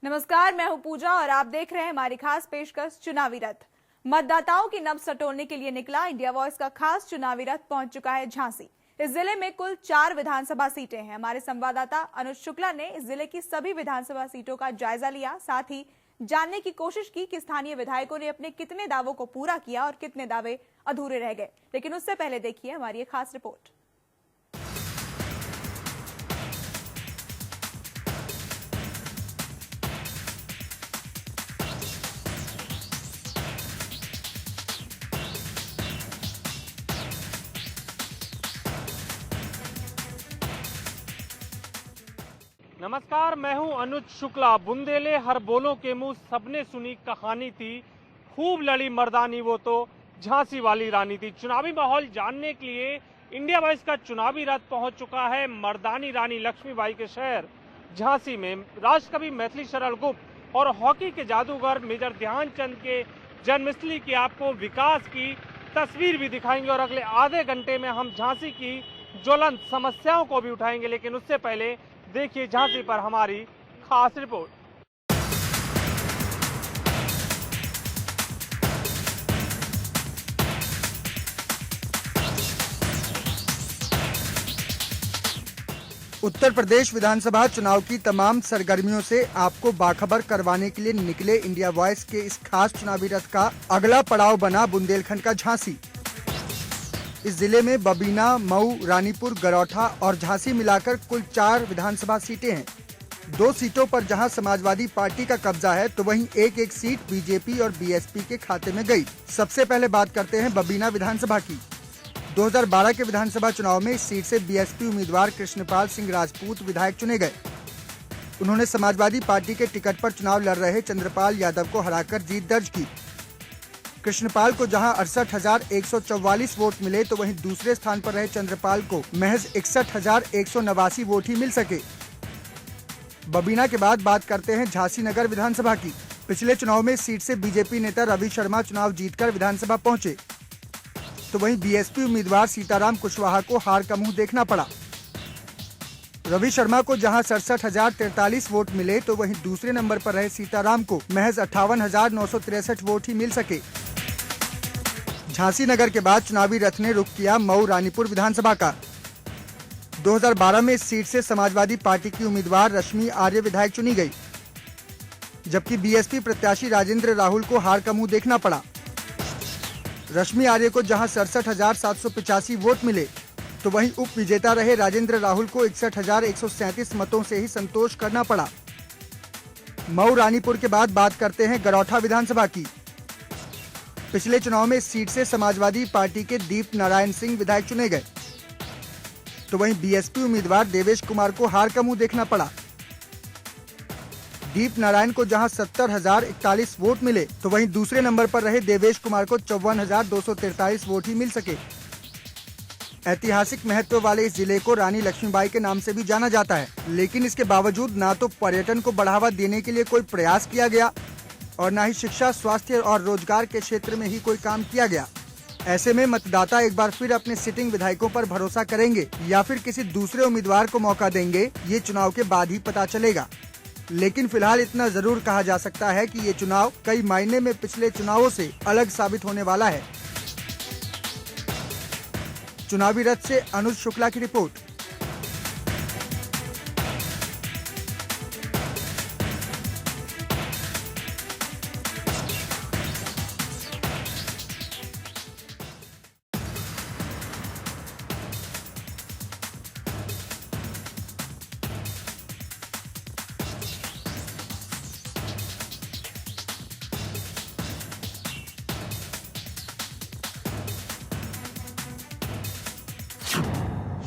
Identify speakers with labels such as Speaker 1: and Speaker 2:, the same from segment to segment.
Speaker 1: नमस्कार, मैं हूं पूजा और आप देख रहे हैं हमारी खास पेशकश चुनावी रथ। मतदाताओं की नब्ज टटोलने के लिए निकला इंडिया वॉइस का खास चुनावी रथ पहुंच चुका है झांसी। इस जिले में कुल 4 विधानसभा सीटें हैं। हमारे संवाददाता अनुज शुक्ला ने इस जिले की सभी विधानसभा सीटों का जायजा लिया, साथ ही जानने की कोशिश की कि स्थानीय विधायकों ने अपने कितने दावों को पूरा किया और कितने दावे अधूरे रह गए। लेकिन उससे पहले देखिए हमारी ये खास रिपोर्ट।
Speaker 2: नमस्कार, मैं हूं अनुज शुक्ला। बुंदेले हर बोलों के मुंह सबने सुनी कहानी थी, खूब लड़ी मर्दानी वो तो झांसी वाली रानी थी। चुनावी माहौल जानने के लिए इंडिया वॉइस का चुनावी रथ पहुंच चुका है मर्दानी रानी लक्ष्मीबाई के शहर झांसी में। राष्ट्रकवि मैथिली शरण गुप्त और हॉकी के जादूगर मेजर ध्यानचंद के जन्मस्थली की आपको विकास की तस्वीर भी दिखाएंगे और अगले आधे घंटे में हम झांसी की ज्वलंत समस्याओं को भी उठाएंगे। लेकिन उससे पहले देखिए झांसी पर हमारी खास रिपोर्ट।
Speaker 3: उत्तर प्रदेश विधानसभा चुनाव की तमाम सरगर्मियों से आपको बाखबर करवाने के लिए निकले इंडिया वॉइस के इस खास चुनावी रथ का अगला पड़ाव बना बुंदेलखंड का झांसी। इस जिले में बबीना, मऊ, रानीपुर, गरौठा और झांसी मिलाकर कुल 4 विधानसभा सीटें हैं। 2 सीटों पर जहां समाजवादी पार्टी का कब्जा है तो वहीं एक सीट बीजेपी और बीएसपी के खाते में गई। सबसे पहले बात करते हैं बबीना विधानसभा की। 2012 के विधानसभा चुनाव में इस सीट से बीएसपी उम्मीदवार कृष्णपाल सिंह राजपूत विधायक चुने गए। उन्होंने समाजवादी पार्टी के टिकट पर चुनाव लड़ रहे चंद्रपाल यादव को हराकर जीत दर्ज की। कृष्णपाल को जहां 68,144 वोट मिले तो वहीं दूसरे स्थान पर रहे चंद्रपाल को महज 61,189 वोट ही मिल सके। बबीना के बाद बात करते हैं झांसी नगर विधानसभा की। पिछले चुनाव में इस सीट से बीजेपी नेता रवि शर्मा चुनाव जीतकर विधानसभा पहुंचे, तो वहीं बीएसपी उम्मीदवार सीताराम कुशवाहा को हार का मुंह देखना पड़ा। रवि शर्मा को जहां 67,043 वोट मिले तो वहीं दूसरे नंबर पर रहे सीताराम को महज 58,963 वोट ही मिल सके। झांसी नगर के बाद चुनावी रथ ने रुख किया मऊ रानीपुर विधानसभा का। 2012 में इस सीट से समाजवादी पार्टी की उम्मीदवार रश्मि आर्य विधायक चुनी गई, जबकि बीएसपी प्रत्याशी राजेंद्र राहुल को हार का मुंह देखना पड़ा। रश्मि आर्य को जहां 67,785 वोट मिले तो वहीं उप विजेता रहे राजेंद्र राहुल को 61,137 मतों से ही संतोष करना पड़ा। मऊ रानीपुर के बाद बात करते हैं गरौठा विधानसभा की। पिछले चुनाव में इस सीट से समाजवादी पार्टी के दीप नारायण सिंह विधायक चुने गए, तो वहीं बीएसपी उम्मीदवार देवेश कुमार को हार का मुंह देखना पड़ा। दीप नारायण को जहां 70,041 वोट मिले तो वहीं दूसरे नंबर पर रहे देवेश कुमार को 54,243 वोट ही मिल सके। ऐतिहासिक महत्व वाले इस जिले को रानी लक्ष्मीबाई के नाम से भी जाना जाता है, लेकिन इसके बावजूद ना तो पर्यटन को बढ़ावा देने के लिए कोई प्रयास किया गया और न ही शिक्षा, स्वास्थ्य और रोजगार के क्षेत्र में ही कोई काम किया गया। ऐसे में मतदाता एक बार फिर अपने सिटिंग विधायकों पर भरोसा करेंगे या फिर किसी दूसरे उम्मीदवार को मौका देंगे, ये चुनाव के बाद ही पता चलेगा। लेकिन फिलहाल इतना जरूर कहा जा सकता है कि ये चुनाव कई मायने में पिछले चुनावों से अलग साबित होने वाला है। चुनावी रथ से अनुज शुक्ला की रिपोर्ट।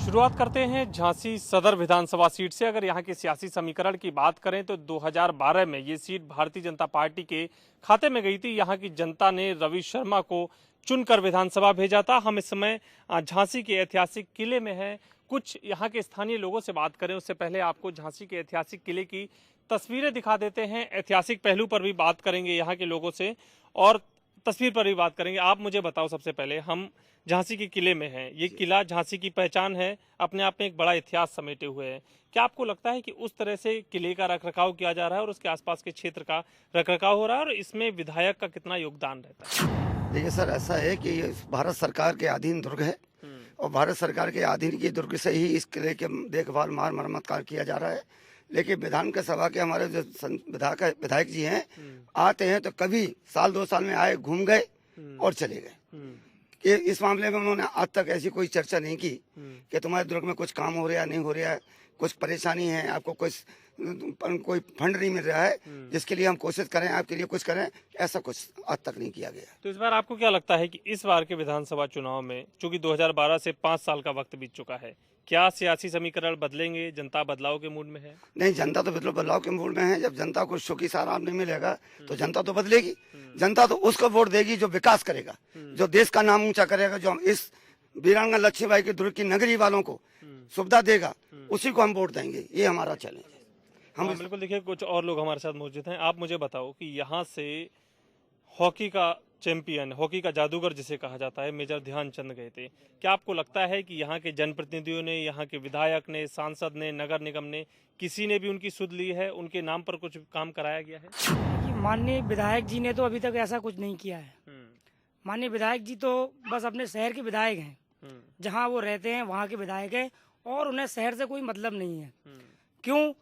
Speaker 2: शुरुआत करते हैं झांसी सदर विधानसभा सीट से। अगर यहाँ के सियासी समीकरण की बात करें तो 2012 में ये सीट भारतीय जनता पार्टी के खाते में गई थी। यहाँ की जनता ने रवि शर्मा को चुनकर विधानसभा भेजा था। हम इस समय झांसी के ऐतिहासिक किले में हैं। कुछ यहाँ के स्थानीय लोगों से बात करें उससे पहले आपको झांसी के ऐतिहासिक किले की तस्वीरें दिखा देते हैं। ऐतिहासिक पहलू पर भी बात करेंगे यहाँ के लोगों से और तस्वीर पर भी बात करेंगे। आप मुझे बताओ, सबसे पहले हम झांसी के किले में हैं। ये किला झांसी की पहचान है, अपने आप में एक बड़ा इतिहास समेटे हुए है। क्या आपको लगता है कि उस तरह से किले का रखरखाव किया जा रहा है और उसके आसपास के क्षेत्र का रखरखाव हो रहा है, और इसमें विधायक का कितना योगदान रहता है?
Speaker 4: देखिए सर, ऐसा है कि ये भारत सरकार के अधीन दुर्ग है और भारत सरकार के अधीन की दुर्ग से ही इस किले के देखभाल मरम्मत कार्य किया जा रहा है। लेकिन विधान के सभा के हमारे जो विधायक जी हैं, आते हैं तो कभी साल 2 साल में आए, घूम गए और चले गए। कि इस मामले में उन्होंने आज तक ऐसी कोई चर्चा नहीं की कि तुम्हारे दुर्ग में कुछ काम हो रहा है, नहीं हो रहा है, कुछ परेशानी है, आपको कोई फंड नहीं मिल रहा है जिसके लिए हम कोशिश करें, आपके लिए कुछ करें, ऐसा कुछ आज तक नहीं किया गया।
Speaker 2: तो इस बार आपको क्या लगता है कि इस बार के विधानसभा चुनाव में, चूंकि 2012 से 5 साल का वक्त बीत चुका है, क्या सियासी समीकरण बदलेंगे? जनता बदलाव के मूड में है?
Speaker 4: नहीं, जनता तो बिल्कुल बदलाव के मूड में है। जब जनता को सुखी सारा नहीं मिलेगा तो जनता तो बदलेगी। जनता तो उसको वोट देगी जो विकास करेगा, जो देश का नाम ऊंचा करेगा, जो इस वीरांगना लक्ष्मीबाई के दुर्ग की नगरी वालों को सुविधा देगा, उसी को हम वोट देंगे। ये हमारा चैलेंज है। हम
Speaker 2: बिल्कुल। देखिए, कुछ और लोग हमारे साथ मौजूद हैं। आप मुझे बताओ कि यहाँ से हॉकी का चैंपियन, हॉकी का जादूगर जिसे कहा जाता है, मेजर ध्यानचंद गए थे। क्या आपको लगता है कि यहाँ के जनप्रतिनिधियों ने, यहाँ के विधायक ने, सांसद ने, नगर निगम ने, किसी ने भी उनकी सुध ली है? उनके नाम पर कुछ काम कराया गया है?
Speaker 5: माननीय विधायक जी ने तो अभी तक ऐसा कुछ नहीं किया है। माननीय विधायक जी तो बस अपने शहर के विधायक हैं, जहाँ वो रहते हैं वहाँ के विधायक हैं, और उन्हें शहर से कोई मतलब नहीं है। क्यों?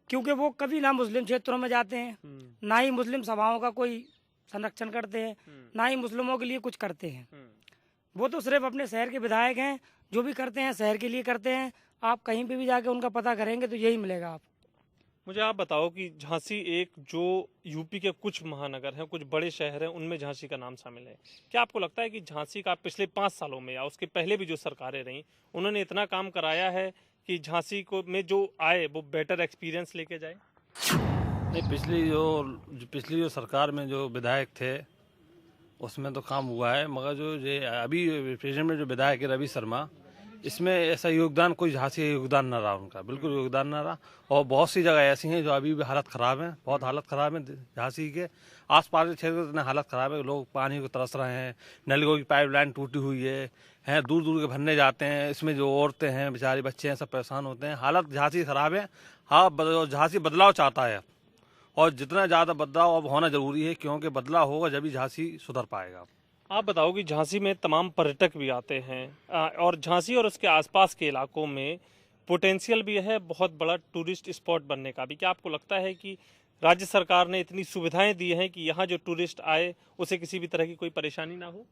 Speaker 5: क्योंकि वो कभी ना मुस्लिम क्षेत्रों में जाते हैं, ना ही मुस्लिम सभाओं का कोई संरक्षण करते हैं, ना ही मुस्लिमों के लिए कुछ करते हैं। वो तो सिर्फ अपने शहर के विधायक हैं, जो भी करते हैं शहर के लिए करते हैं। आप कहीं पे भी जाके उनका पता करेंगे तो यही मिलेगा आप।
Speaker 2: मुझे आप बताओ कि झांसी एक जो यूपी के कुछ महानगर हैं, कुछ बड़े शहर हैं, उनमें झांसी का नाम शामिल है। क्या आपको लगता है कि झांसी का पिछले 5 सालों में या उसके पहले भी जो सरकारें रहीं, उन्होंने इतना काम कराया है कि झांसी को में जो आए वो बेटर एक्सपीरियंस लेके जाए?
Speaker 6: नहीं, पिछली जो सरकार में जो विधायक थे उसमें तो काम हुआ है, मगर जो ये अभी प्रेजेंट में जो विधायक है रवि शर्मा, इसमें ऐसा योगदान कोई झांसी योगदान ना रहा उनका, बिल्कुल योगदान ना रहा। और बहुत सी जगह ऐसी हैं जो अभी भी हालत ख़राब है, बहुत हालत ख़राब है। झांसी के आसपास के क्षेत्र में हालत ख़राब है, लोग पानी को तरस रहे हैं, नलियों की पाइपलाइन टूटी हुई है, दूर दूर के भरने जाते हैं, इसमें जो औरतें हैं, बेचारे बच्चे हैं, सब परेशान होते हैं। हालत झांसी ख़राब है। हाँ, झांसी बदलाव चाहता है और जितना ज़्यादा बदलाव अब होना जरूरी है, क्योंकि बदलाव होगा जब ही झांसी सुधर पाएगा।
Speaker 2: आप बताओ कि झांसी में तमाम पर्यटक भी आते हैं और झांसी और उसके आसपास के इलाकों में पोटेंशियल भी है बहुत बड़ा टूरिस्ट स्पॉट बनने का भी। क्या आपको लगता है कि राज्य सरकार ने इतनी सुविधाएं दी हैं कि यहाँ जो टूरिस्ट आए उसे किसी भी तरह की कोई परेशानी ना हो?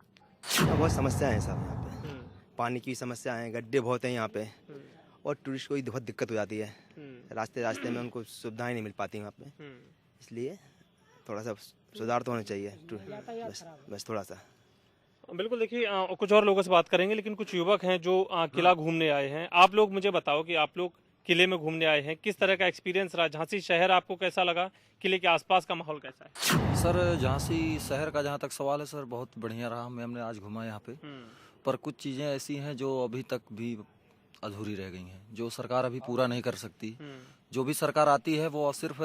Speaker 7: बहुत समस्या है साहब, यहाँ पे पानी की समस्या है, गड्ढे बहुत हैं यहाँ पे, और टूरिस्ट को बहुत दिक्कत हो जाती है। रास्ते में उनको सुविधाएं नहीं मिल पाती वहाँ पे, इसलिए थोड़ा सा सुधार तो होना चाहिए, बस थोड़ा सा।
Speaker 2: बिल्कुल। देखिए, कुछ और लोगों से बात करेंगे, लेकिन कुछ युवक हैं जो किला घूमने आए हैं। आप लोग मुझे बताओ कि आप लोग किले में घूमने आए हैं, किस तरह का एक्सपीरियंस रहा? झांसी शहर आपको कैसा लगा? किले के आसपास का माहौल कैसा है?
Speaker 8: सर, झांसी शहर का जहाँ तक सवाल है सर, बहुत बढ़िया रहा। हमने आज घुमा यहाँ पे, पर कुछ चीज़ें ऐसी हैं जो अभी तक भी अधूरी रह गई हैं, जो सरकार अभी पूरा नहीं कर सकती। जो भी सरकार आती है वो सिर्फ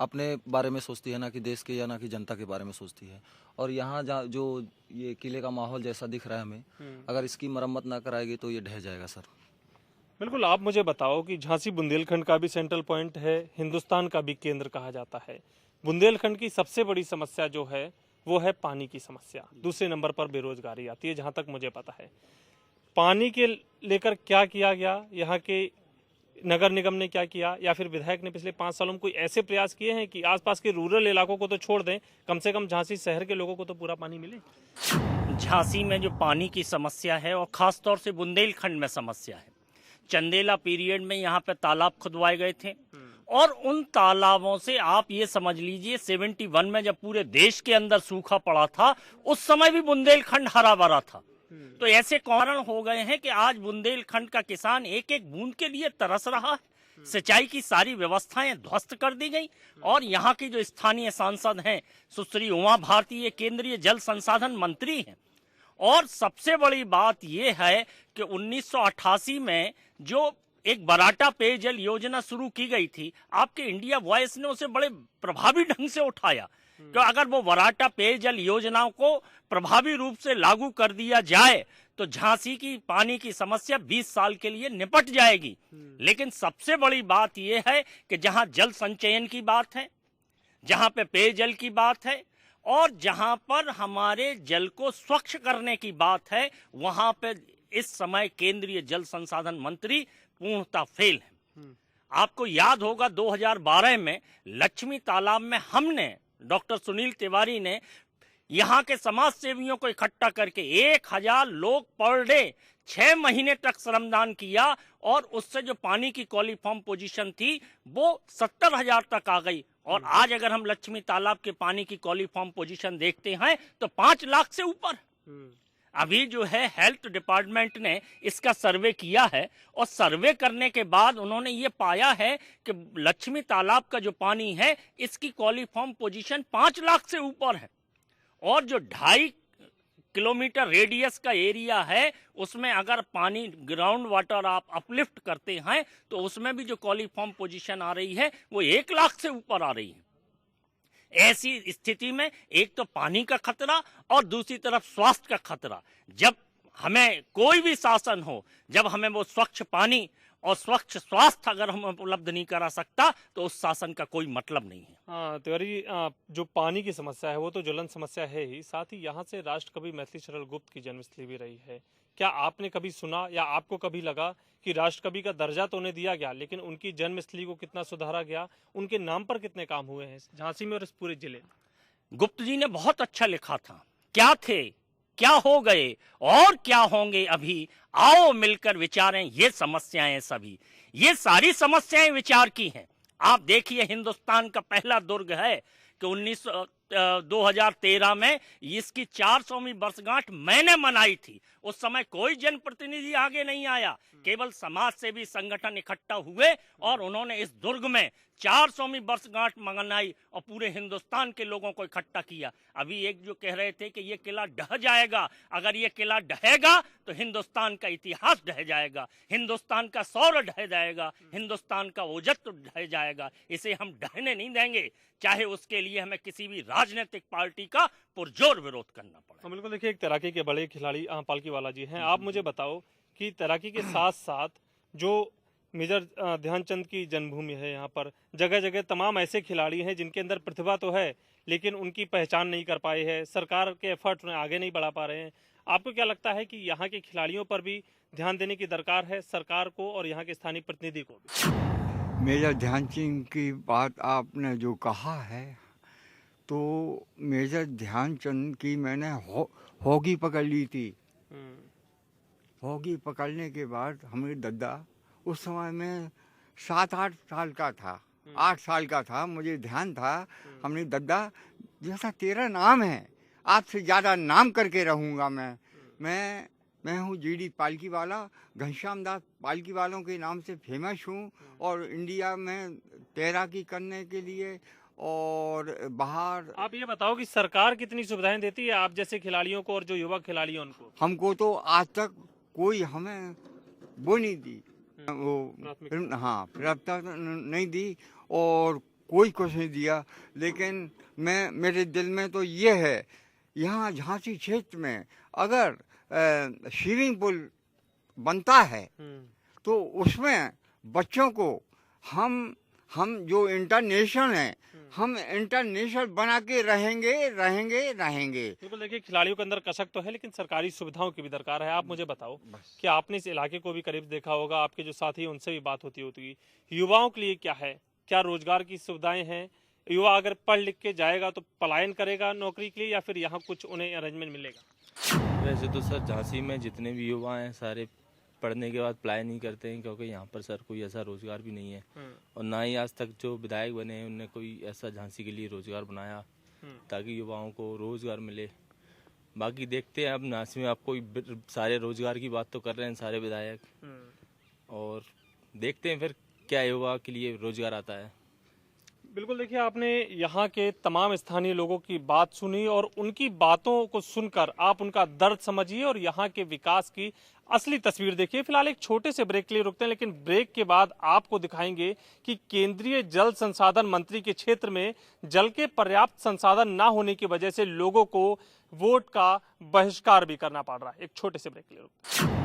Speaker 8: अपने बारे में सोचती है, ना कि देश के या ना कि जनता के बारे में सोचती है। और यहाँ जो ये किले का माहौल जैसा दिख रहा है हमें, अगर इसकी मरम्मत ना कराएगी तो ये ढह जाएगा सर।
Speaker 2: बिल्कुल। आप मुझे बताओ कि झांसी बुंदेलखंड का भी सेंट्रल पॉइंट है, हिंदुस्तान का भी केंद्र कहा जाता है। बुंदेलखंड की सबसे बड़ी समस्या जो है वो है पानी की समस्या। दूसरे नंबर पर बेरोजगारी आती है, जहां तक मुझे पता है। पानी के लेकर क्या किया गया, यहाँ के नगर निगम ने क्या किया, या फिर विधायक ने पिछले 5 सालों में कोई ऐसे प्रयास किए हैं कि आसपास के रूरल इलाकों को तो छोड़ दें, कम से कम झांसी शहर के लोगों को तो पूरा पानी मिले?
Speaker 9: झांसी में जो पानी की समस्या है और खास तौर से बुंदेलखंड में समस्या है। चंदेला पीरियड में यहाँ पे तालाब खुदवाए गए थे, और उन तालाबों से आप ये समझ लीजिए 71 में जब पूरे देश के अंदर सूखा पड़ा था, उस समय भी बुंदेलखंड हरा भरा था। तो ऐसे कारण हो गए हैं कि आज बुंदेलखंड का किसान एक एक बूंद के लिए तरस रहा है। सिंचाई की सारी व्यवस्थाएं ध्वस्त कर दी गई, और यहाँ की जो स्थानीय सांसद हैं सुश्री उमा भारती, ये केंद्रीय जल संसाधन मंत्री हैं। और सबसे बड़ी बात यह है कि 1988 में जो एक बराटा पेयजल योजना शुरू की गई थी, आपके इंडिया वॉइस ने उसे बड़े प्रभावी ढंग से उठाया। तो अगर वो बराटा पेयजल योजनाओं को प्रभावी रूप से लागू कर दिया जाए तो झांसी की पानी की समस्या 20 साल के लिए निपट जाएगी। लेकिन सबसे बड़ी बात यह है कि जहां जल संचयन की बात है, जहां पे पेयजल की बात है और जहां पर हमारे जल को स्वच्छ करने की बात है, वहां पे इस समय केंद्रीय जल संसाधन मंत्री पूर्णतः फेल है। आपको याद होगा 2012 में लक्ष्मी तालाब में हमने डॉक्टर सुनील तिवारी ने यहाँ के समाज सेवियों को इकट्ठा करके 1000 लोग पर डे 6 महीने तक श्रमदान किया और उससे जो पानी की कॉलीफॉर्म पोजीशन थी वो 70,000 तक आ गई। और आज अगर हम लक्ष्मी तालाब के पानी की कॉलीफॉर्म पोजीशन देखते हैं तो 5 लाख से ऊपर। अभी जो है हेल्थ डिपार्टमेंट ने इसका सर्वे किया है और सर्वे करने के बाद उन्होंने ये पाया है कि लक्ष्मी तालाब का जो पानी है इसकी कॉलीफॉर्म पोजीशन 5 लाख से ऊपर है। और जो 2.5 किलोमीटर रेडियस का एरिया है उसमें अगर पानी ग्राउंड वाटर आप अपलिफ्ट करते हैं तो उसमें भी जो कॉलीफॉर्म पोजीशन आ रही है वो 1 लाख से ऊपर आ रही है। ऐसी स्थिति में एक तो पानी का खतरा और दूसरी तरफ स्वास्थ्य का खतरा। जब हमें कोई भी शासन हो, जब हमें वो स्वच्छ पानी और स्वच्छ स्वास्थ्य अगर हम उपलब्ध नहीं करा सकता तो उस शासन का कोई मतलब नहीं है।
Speaker 2: हाँ तिवारी, जो पानी की समस्या है वो तो ज्वलन समस्या है ही, साथ ही यहाँ से राष्ट्रकवि मैथिली शरण गुप्त की जन्मस्थली भी रही है। क्या आपने कभी सुना या आपको कभी लगा कि राष्ट्रकवि का दर्जा तो उन्हें दिया गया लेकिन उनकी जन्मस्थली को कितना सुधारा गया, उनके नाम पर कितने काम हुए हैं झांसी में और इस पूरे जिले में?
Speaker 9: गुप्त जी ने बहुत अच्छा लिखा था, क्या थे, क्या हो गए और क्या होंगे अभी, आओ मिलकर विचारें ये समस्याएं सभी। ये सारी समस्याएं विचार की हैं। आप देखिए हिंदुस्तान का पहला दुर्ग है कि 2013 में इसकी 400वीं वर्षगांठ मैंने मनाई थी। उस समय कोई जनप्रतिनिधि आगे नहीं आया, केवल समाज सेवी संगठन इकट्ठा हुए और उन्होंने इस दुर्ग में 400वीं वर्षगांठ मनाई और पूरे हिंदुस्तान के लोगों को इकट्ठा किया। अभी एक जो कह रहे थे कि ये किला ढह जाएगा, अगर ये किला ढहेगा तो हिंदुस्तान का इतिहास ढह जाएगा, हिंदुस्तान का सौर ढह जाएगा, हिंदुस्तान का ओजस्व ढह जाएगा। इसे हम ढहने नहीं देंगे, चाहे उसके लिए हमें किसी भी राजनीतिक पार्टी का पुरजोर विरोध करना पड़े।
Speaker 2: बिल्कुल, देखिए एक तैराकी के बड़े खिलाड़ी पालकीवाला जी हैं। आप मुझे बताओ कि तैराकी के साथ साथ जो मेजर ध्यानचंद की जन्मभूमि है, यहाँ पर जगह जगह तमाम ऐसे खिलाड़ी हैं जिनके अंदर प्रतिभा तो है लेकिन उनकी पहचान नहीं कर पाए हैं, सरकार के एफर्ट उन्हें आगे नहीं बढ़ा पा रहे हैं। आपको क्या लगता है कि यहाँ के खिलाड़ियों पर भी ध्यान देने की दरकार है सरकार को और यहाँ के स्थानीय प्रतिनिधि को भी?
Speaker 10: मेजर ध्यानचंद की बात आपने जो कहा है तो मेजर ध्यानचंद की मैंने हॉकी पकड़ ली थी। हॉकी पकड़ने के बाद हमारे दादा, उस समय मैं 7-8 साल का था, 8 साल का था, मुझे ध्यान था। हमने दादा जैसा तेरा नाम है आपसे ज़्यादा नाम करके रहूँगा मैं हूँ जीडी पालकीवाला, घनश्याम दास पालकीवालों के नाम से फेमस हूँ और इंडिया में तैराकी करने के लिए और बाहर।
Speaker 2: आप ये बताओ कि सरकार कितनी सुविधाएं देती है आप जैसे खिलाड़ियों को और जो युवा खिलाड़ी हैं उनको?
Speaker 10: हमको तो आज तक कोई हमें वो नहीं दी, वो हाँ प्राथमिकता नहीं दी और कोई कुछ नहीं दिया। लेकिन मेरे दिल में तो ये है, यहाँ झांसी क्षेत्र में अगर स्विमिंग पूल बनता है तो उसमें बच्चों को हम जो इंटरनेशनल हैं हम इंटरनेशनल बना के रहेंगे।
Speaker 2: बिल्कुल, देखिए खिलाड़ियों के अंदर कसक तो है लेकिन सरकारी सुविधाओं की भी दरकार है। आप मुझे बताओ कि आपने इस इलाके को भी करीब देखा होगा, आपके जो साथी हैं उनसे भी बात होती युवाओं के लिए क्या है, क्या रोजगार की सुविधाएं हैं? युवा अगर पढ़ लिख के जाएगा तो पलायन करेगा नौकरी के लिए या फिर यहाँ कुछ उन्हें अरेंजमेंट मिलेगा?
Speaker 11: वैसे तो सर झांसी में जितने भी युवा हैं सारे पढ़ने के बाद अप्लाई नहीं करते हैं क्योंकि यहाँ पर सर कोई ऐसा रोजगार भी नहीं है और ना ही आज तक जो विधायक बने हैं उनने कोई ऐसा झांसी के लिए रोजगार बनाया ताकि युवाओं को रोजगार मिले। बाकी देखते हैं, अब झांसी में आपको सारे रोजगार की बात तो कर रहे हैं सारे विधायक और देखते हैं फिर क्या युवा के लिए रोजगार आता है।
Speaker 2: बिल्कुल, देखिए आपने यहाँ के तमाम स्थानीय लोगों की बात सुनी और उनकी बातों को सुनकर आप उनका दर्द समझिए और यहाँ के विकास की असली तस्वीर देखिए। फिलहाल एक छोटे से ब्रेक के लिए रुकते हैं, लेकिन ब्रेक के बाद आपको दिखाएंगे कि केंद्रीय जल संसाधन मंत्री के क्षेत्र में जल के पर्याप्त संसाधन न होने की वजह से लोगों को वोट का बहिष्कार भी करना पड़ रहा है। एक छोटे से ब्रेक के लिए रुकते हैं।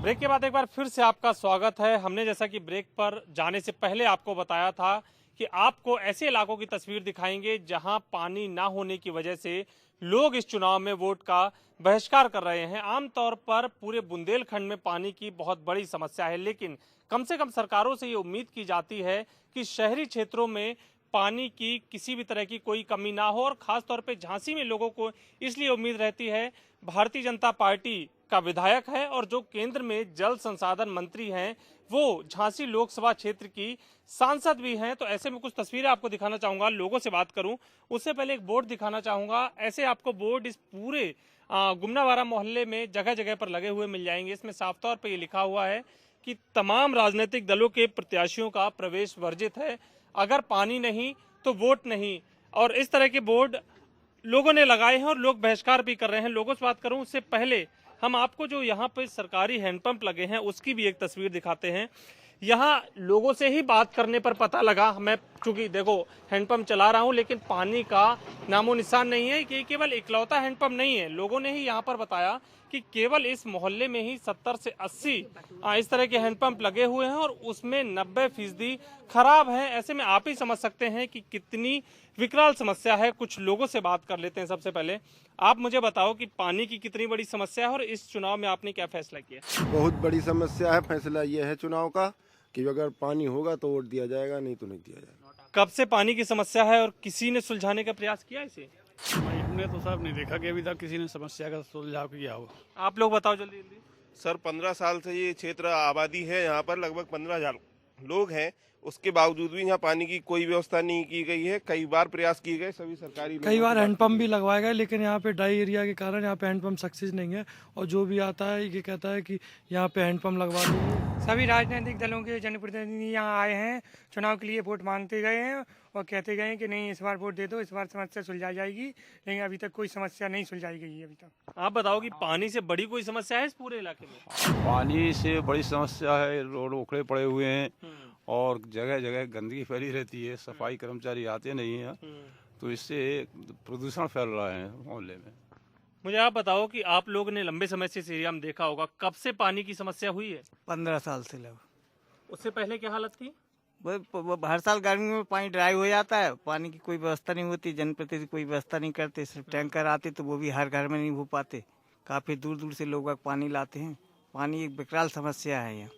Speaker 2: ब्रेक के बाद एक बार फिर से आपका स्वागत है। हमने जैसा कि ब्रेक पर जाने से पहले आपको बताया था कि आपको ऐसे इलाकों की तस्वीर दिखाएंगे जहां पानी ना होने की वजह से लोग इस चुनाव में वोट का बहिष्कार कर रहे हैं। आमतौर पर पूरे बुंदेलखंड में पानी की बहुत बड़ी समस्या है, लेकिन कम से कम सरकारों से ये उम्मीद की जाती है कि शहरी क्षेत्रों में पानी की किसी भी तरह की कोई कमी ना हो। और खासतौर पे झांसी में लोगों को इसलिए उम्मीद रहती है, भारतीय जनता पार्टी का विधायक है और जो केंद्र में जल संसाधन मंत्री हैं वो झांसी लोकसभा क्षेत्र की सांसद भी हैं। तो ऐसे में कुछ तस्वीरें आपको दिखाना चाहूंगा, लोगों से बात करूं उससे पहले एक बोर्ड दिखाना चाहूंगा। ऐसे आपको बोर्ड इस पूरे गुमनावारा मोहल्ले में जगह जगह पर लगे हुए मिल जाएंगे। इसमें साफ तौर पर ये लिखा हुआ है कि तमाम राजनीतिक दलों के प्रत्याशियों का प्रवेश वर्जित है, अगर पानी नहीं तो वोट नहीं। और इस तरह के बोर्ड लोगों ने लगाए हैं और लोग बहिष्कार भी कर रहे हैं। लोगों से बात करूं उससे पहले हम आपको जो यहाँ पे सरकारी हैंडपंप लगे हैं उसकी भी एक तस्वीर दिखाते हैं। यहाँ लोगों से ही बात करने पर पता लगा, मैं चूंकि देखो हैंडपंप चला रहा हूँ लेकिन पानी का नामो निशान नहीं है। कि केवल इकलौता हैंडपंप नहीं है, लोगों ने ही यहाँ पर बताया कि केवल इस मोहल्ले में ही 70 से 80 इस तरह के हैंडपंप लगे हुए हैं और उसमें 90% खराब है। ऐसे में आप ही समझ सकते हैं कि कितनी विकराल समस्या है। कुछ लोगों से बात कर लेते हैं। सबसे पहले आप मुझे बताओ कि पानी की कितनी बड़ी समस्या है और इस चुनाव में आपने क्या फैसला किया?
Speaker 12: बहुत बड़ी समस्या है। फैसला ये है चुनाव का कि अगर पानी होगा तो वोट दिया जाएगा, नहीं तो नहीं दिया जाएगा।
Speaker 2: कब से पानी की समस्या है और किसी ने सुलझाने का प्रयास किया इसे?
Speaker 13: हमने तो साहब नहीं देखा कि अभी तक किसी ने समस्या का सुलझाव किया हो।
Speaker 2: आप लोग बताओ जल्दी जल्दी।
Speaker 14: सर 15 साल से ये क्षेत्र आबादी है, यहाँ पर लगभग 15,000 लोग हैं। उसके बावजूद भी यहाँ पानी की कोई व्यवस्था नहीं की गई है। कई बार प्रयास किए गए, सभी सरकारी
Speaker 13: कई बार हैंडपंप भी लगवाए गए, लेकिन यहाँ पे ड्राई एरिया के कारण यहाँ पे हैंडपंप सक्सेस नहीं है। और जो भी आता है ये कहता है कि यहाँ पे हैंडपंप लगवा दो।
Speaker 5: सभी राजनीतिक दलों के जनप्रतिनिधि यहाँ आए हैं, चुनाव के लिए वोट मांगते गए हैं और कहते गए हैं कि नहीं इस बार वोट दे दो, इस बार समस्या सुलझा जाएगी, लेकिन अभी तक कोई समस्या नहीं सुलझाई गई है अभी तक।
Speaker 2: आप बताओ कि पानी से बड़ी कोई समस्या है इस पूरे इलाके में?
Speaker 15: पानी से बड़ी समस्या है, रोड उखड़े पड़े हुए हैं और जगह जगह गंदगी फैली रहती है, सफाई कर्मचारी आते नहीं हैं, तो इससे प्रदूषण फैल रहा है मोहल्ले में।
Speaker 2: मुझे आप बताओ कि आप लोग ने लंबे समय से इस एरिया में देखा होगा, कब से पानी की समस्या हुई है?
Speaker 16: 15 साल से लगभग।
Speaker 2: उससे पहले क्या हालत थी?
Speaker 16: हर साल गर्मी में पानी ड्राई हो जाता है, पानी की कोई व्यवस्था नहीं होती, जनप्रतिनिधि कोई व्यवस्था नहीं करते, सिर्फ टैंकर आते तो वो भी हर घर में नहीं हो पाते, काफी दूर दूर से लोग पानी लाते हैं। पानी एक विकराल समस्या है यहाँ।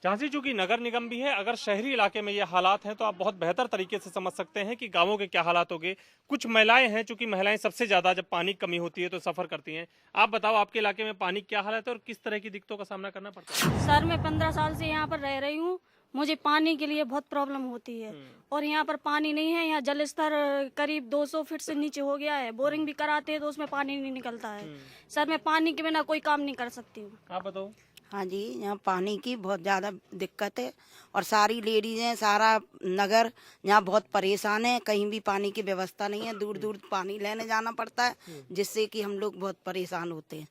Speaker 2: झांसी चूंकि नगर निगम भी है, अगर शहरी इलाके में ये हालात हैं तो आप बहुत बेहतर तरीके से समझ सकते हैं कि गांवों के क्या हालात होंगे। कुछ महिलाएं हैं, चूंकि महिलाएं सबसे ज्यादा जब पानी की कमी होती है तो सफर करती हैं। आप बताओ आपके इलाके में पानी क्या हालत है और किस तरह की दिक्कतों का सामना करना पड़ता है?
Speaker 17: सर मैं 15 साल से यहाँ पर रह रही हूँ, मुझे पानी के लिए बहुत प्रॉब्लम होती है और यहाँ पर पानी नहीं है। यहाँ जल स्तर करीब 200 फीट से नीचे हो गया है, बोरिंग भी कराते हैं तो उसमें पानी नहीं निकलता है। सर मैं पानी के बिना कोई काम नहीं कर सकती हूँ।
Speaker 2: आप बताओ।
Speaker 18: हाँ जी, यहाँ पानी की बहुत ज़्यादा दिक्कत है और सारी लेडीज हैं, सारा नगर यहाँ बहुत परेशान है। कहीं भी पानी की व्यवस्था नहीं है, दूर दूर पानी लेने जाना पड़ता है, जिससे कि हम लोग बहुत परेशान होते हैं।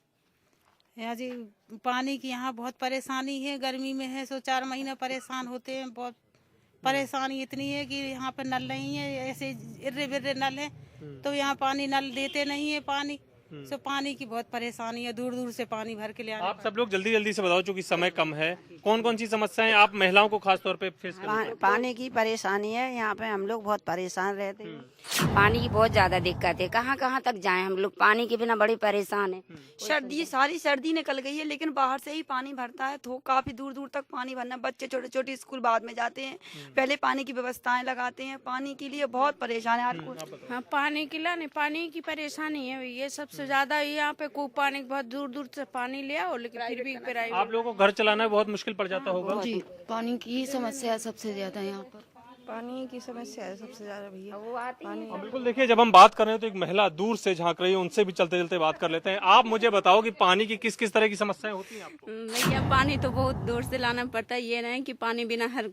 Speaker 19: यहाँ जी पानी की यहाँ बहुत परेशानी है, गर्मी में है सो 4 महीने परेशान होते हैं। बहुत परेशानी इतनी है कि यहाँ पर नल नहीं है, ऐसे इर्रे बिर्रे नल है तो यहाँ पानी नल देते नहीं है पानी। सो पानी की बहुत परेशानी है, दूर दूर से पानी भर के ले आने
Speaker 2: आप सब लोग जल्दी जल्दी से बताओ, चूंकि समय कम है, कौन कौन सी समस्याएं आप महिलाओं को खास तौर पे फेस करनी
Speaker 18: पानी की परेशानी है। यहाँ पे हम लोग बहुत परेशान रहते हैं।
Speaker 20: पानी की बहुत ज्यादा दिक्कत है, कहाँ कहाँ तक जाएं हम लोग, पानी के बिना बड़ी परेशान है।
Speaker 21: सर्दी, सारी सर्दी निकल गई है, लेकिन बाहर से ही पानी भरता है, तो काफी दूर दूर तक पानी भरना। बच्चे छोटे छोटे स्कूल बाद में जाते हैं, पहले पानी की व्यवस्थाएं लगाते हैं। पानी के लिए बहुत परेशान है
Speaker 17: हाँ, पानी की लाने पानी की परेशानी है, ये सबसे ज्यादा। यहाँ पे खूब पानी, बहुत दूर दूर से पानी ले आओ, लेकिन फिर भी
Speaker 2: आप लोगों को घर चलाना बहुत मुश्किल पड़ जाता होगा।
Speaker 20: जी, पानी की ही समस्या है सबसे ज्यादा यहाँ पर।
Speaker 21: पानी की समस्या है सबसे ज्यादा भैया।
Speaker 2: बिल्कुल, देखिए जब हम बात कर रहे हैं तो एक महिला दूर से झांक रही है, उनसे भी चलते चलते बात कर लेते हैं। आप मुझे बताओ कि पानी की किस किस तरह की समस्याएं होती हैं आपको?
Speaker 22: भैया, पानी तो बहुत दूर से लाना पड़ता है, ये नहीं कि पानी बिना हर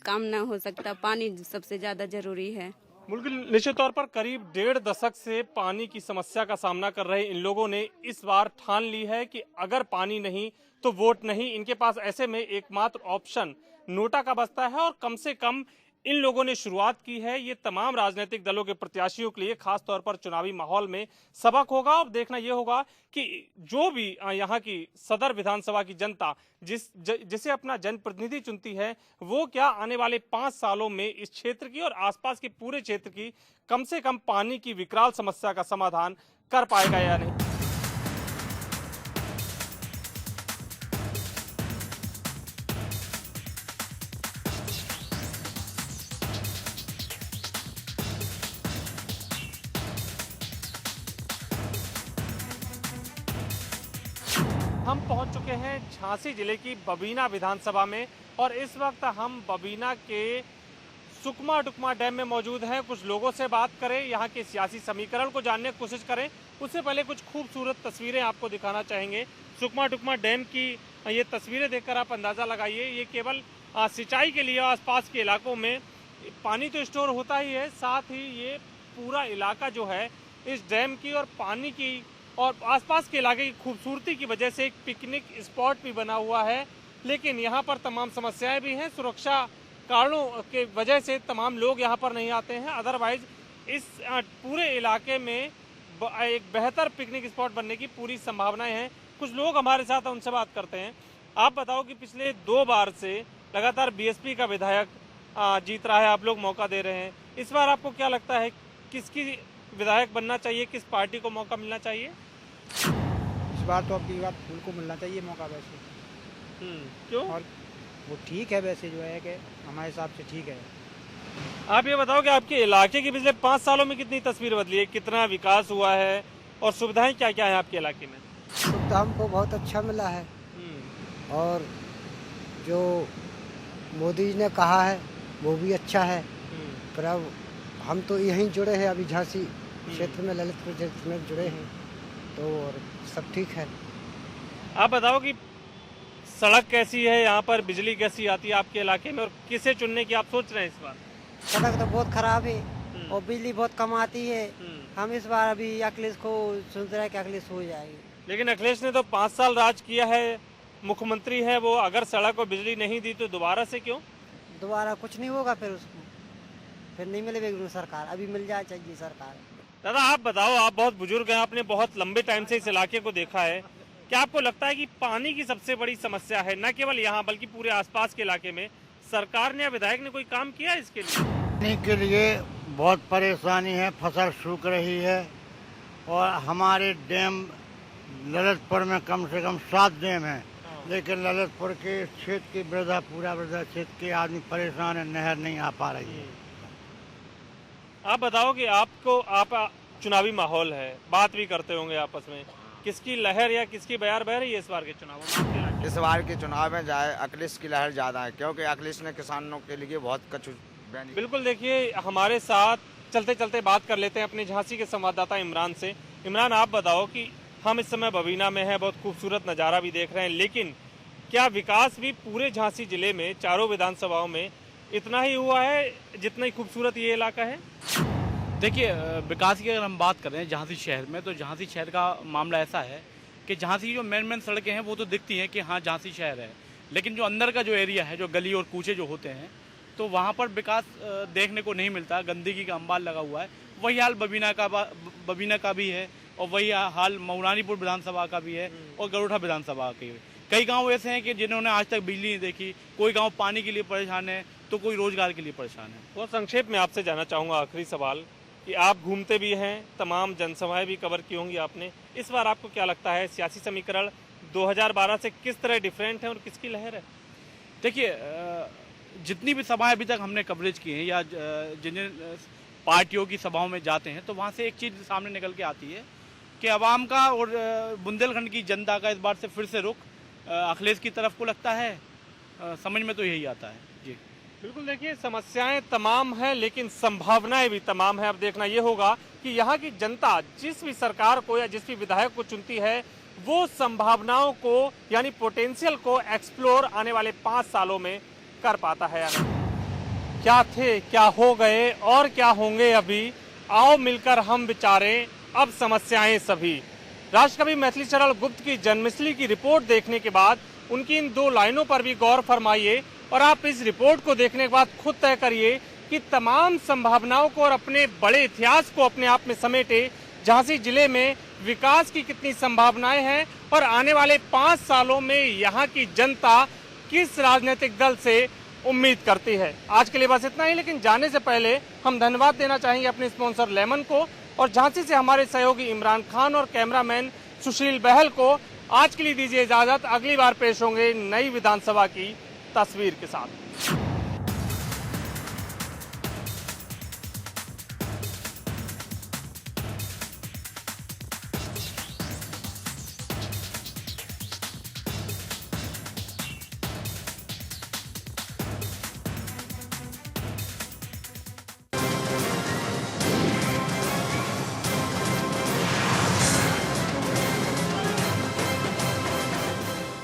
Speaker 22: काम ना हो सकता, पानी सबसे ज्यादा जरूरी है।
Speaker 2: बिल्कुल, निश्चित तौर पर करीब 1.5 दशक से पानी की समस्या का सामना कर रहे इन लोगों ने इस बार ठान ली है कि अगर पानी नहीं तो वोट नहीं। इनके पास ऐसे में एकमात्र ऑप्शन नोटा का बचता है और कम से कम इन लोगों ने शुरुआत की है। ये तमाम राजनीतिक दलों के प्रत्याशियों के लिए खास तौर पर चुनावी माहौल में सबक होगा। और देखना यह होगा कि जो भी यहाँ की सदर विधानसभा की जनता जिसे अपना जनप्रतिनिधि चुनती है, वो क्या आने वाले 5 सालों में इस क्षेत्र की और आसपास के पूरे क्षेत्र की कम से कम पानी की विकराल समस्या का समाधान कर पाएगा या नहीं। हम पहुंच चुके हैं झांसी जिले की बबीना विधानसभा में और इस वक्त हम बबीना के सुकमा डुकमा डैम में मौजूद हैं। कुछ लोगों से बात करें, यहाँ के सियासी समीकरण को जानने की कोशिश करें। उससे पहले कुछ खूबसूरत तस्वीरें आपको दिखाना चाहेंगे। सुकमा डुकमा डैम की ये तस्वीरें देखकर आप अंदाज़ा लगाइए, ये केवल सिंचाई के लिए आसपास के इलाकों में पानी तो स्टोर होता ही है, साथ ही ये पूरा इलाका जो है इस डैम की और पानी की और आसपास के इलाके की खूबसूरती की वजह से एक पिकनिक स्पॉट भी बना हुआ है। लेकिन यहाँ पर तमाम समस्याएं भी हैं, सुरक्षा कारणों के वजह से तमाम लोग यहाँ पर नहीं आते हैं। अदरवाइज इस पूरे इलाके में एक बेहतर पिकनिक स्पॉट बनने की पूरी संभावनाएं हैं। कुछ लोग हमारे साथ हैं, उनसे बात करते हैं। आप बताओ कि पिछले 2 बार से लगातार बीएसपी का विधायक जीत रहा है, आप लोग मौका दे रहे हैं। इस बार आपको क्या लगता है, किसकी विधायक बनना चाहिए, किस पार्टी को मौका मिलना चाहिए?
Speaker 23: इस बार तो आपकी बात फूल को मिलना चाहिए मौका वैसे।
Speaker 2: क्यों?
Speaker 23: और वो ठीक है वैसे, जो है कि हमारे हिसाब से ठीक है।
Speaker 2: आप ये बताओ कि आपके इलाके की पिछले 5 सालों में कितनी तस्वीर बदली है, कितना विकास हुआ है और सुविधाएं क्या क्या है आपके इलाके में?
Speaker 23: सुविधा हमको बहुत अच्छा मिला है और जो मोदी जी ने कहा है वो भी अच्छा है। पर अब हम तो यहीं जुड़े हैं, अभी झांसी क्षेत्र में, ललितपुर क्षेत्र में जुड़े हैं, तो और सब ठीक है।
Speaker 2: आप बताओ कि सड़क कैसी है यहाँ पर, बिजली कैसी आती है आपके इलाके में और किसे चुनने की आप सोच रहे हैं इस बार?
Speaker 23: सड़क तो बहुत खराब है और बिजली बहुत कम आती है। हम इस बार अभी अखिलेश को सोच रहे हैं कि अखिलेश हो जाएगी।
Speaker 2: लेकिन अखिलेश ने तो 5 साल राज किया है, मुख्यमंत्री है वो, अगर सड़क और बिजली नहीं दी तो दोबारा से क्यों?
Speaker 23: दोबारा कुछ नहीं होगा, फिर उसको फिर नहीं मिलेगी सरकार, अभी मिल जाए चाहिए सरकार।
Speaker 2: दादा आप बताओ, आप बहुत बुजुर्ग हैं, आपने बहुत लंबे टाइम से इस इलाके को देखा है, क्या आपको लगता है कि पानी की सबसे बड़ी समस्या है, न केवल यहाँ बल्कि पूरे आसपास के इलाके में, सरकार ने या विधायक ने कोई काम किया है इसके लिए?
Speaker 24: पानी के लिए बहुत परेशानी है, फसल सूख रही है और हमारे डैम ललितपुर में कम से कम 7 डैम है, लेकिन ललितपुर के क्षेत्र की पूरा वृद्धा क्षेत्र के आदमी परेशान है, नहर नहीं आ पा रही है।
Speaker 2: आप बताओ कि आप चुनावी माहौल है, बात भी करते होंगे आपस में, किसकी लहर या किसकी बयार बह रही है इस बार के चुनाव में?
Speaker 25: इस बार के चुनाव में जाए अखिलेश की लहर ज्यादा है, क्योंकि अखिलेश ने किसानों के लिए बहुत कुछ।
Speaker 2: बिल्कुल, देखिए हमारे साथ चलते चलते बात कर लेते हैं अपने झांसी के संवाददाता इमरान से। इमरान, आप बताओ कि हम इस समय बबीना में हैं, बहुत खूबसूरत नज़ारा भी देख रहे हैं, लेकिन क्या विकास भी पूरे झांसी जिले में चारों विधानसभाओं में इतना ही हुआ है जितना ही खूबसूरत ये इलाका है?
Speaker 26: देखिए, विकास की अगर हम बात करें झांसी शहर में, तो झांसी शहर का मामला ऐसा है कि झांसी जो मेन सड़कें हैं वो तो दिखती हैं कि हाँ झांसी शहर है, लेकिन जो अंदर का जो एरिया है, जो गली और कूचे जो होते हैं, तो वहाँ पर विकास देखने को नहीं मिलता, गंदगी का अंबार लगा हुआ है। वही हाल बबीना का भी है और वही हाल मऊरानीपुर विधानसभा का भी है और गरोठा विधानसभा के। कई गांव ऐसे हैं कि जिन्होंने आज तक बिजली नहीं देखी, कोई गांव पानी के लिए परेशान है तो कोई रोजगार के लिए परेशान है।
Speaker 2: बहुत संक्षेप में आपसे जानना चाहूँगा, आखिरी सवाल, कि आप घूमते भी हैं, तमाम जनसभाएं भी कवर की होंगी आपने, इस बार आपको क्या लगता है सियासी समीकरण 2012 से किस तरह डिफरेंट है और किसकी लहर है?
Speaker 26: देखिए, जितनी भी सभाएं अभी तक हमने कवरेज की हैं या जिन पार्टियों की सभाओं में जाते हैं तो वहाँ से एक चीज़ सामने निकल के आती है कि अवाम का और बुंदेलखंड की जनता का इस बार से फिर से रुख अखिलेश की तरफ को लगता है। समझ में तो यही आता है जी।
Speaker 2: बिल्कुल, देखिए समस्याएं तमाम हैं लेकिन संभावनाएं भी तमाम है। अब देखना ये होगा कि यहाँ की जनता जिस भी सरकार को या जिस भी विधायक को चुनती है वो संभावनाओं को यानी पोटेंशियल को एक्सप्लोर आने वाले 5 सालों में कर पाता है। क्या थे, क्या हो गए और क्या होंगे अभी, आओ मिलकर हम विचारें अब समस्याएं सभी। राष्ट्रकवि मैथिली शरण गुप्त की जन्मस्थली की रिपोर्ट देखने के बाद उनकी इन 2 लाइनों पर भी गौर फरमाइए और आप इस रिपोर्ट को देखने के बाद खुद तय करिए कि तमाम संभावनाओं को और अपने बड़े इतिहास को अपने आप में समेटे झांसी जिले में विकास की कितनी संभावनाएं हैं और आने वाले 5 सालों में यहाँ की जनता किस राजनीतिक दल से उम्मीद करती है। आज के लिए बस इतना ही, लेकिन जाने से पहले हम धन्यवाद देना चाहेंगे अपने स्पॉन्सर लेमन को और झांसी से हमारे सहयोगी इमरान खान और कैमरामैन सुशील बहल को। आज के लिए दीजिए इजाजत, अगली बार पेश होंगे नई विधानसभा की तस्वीर के साथ।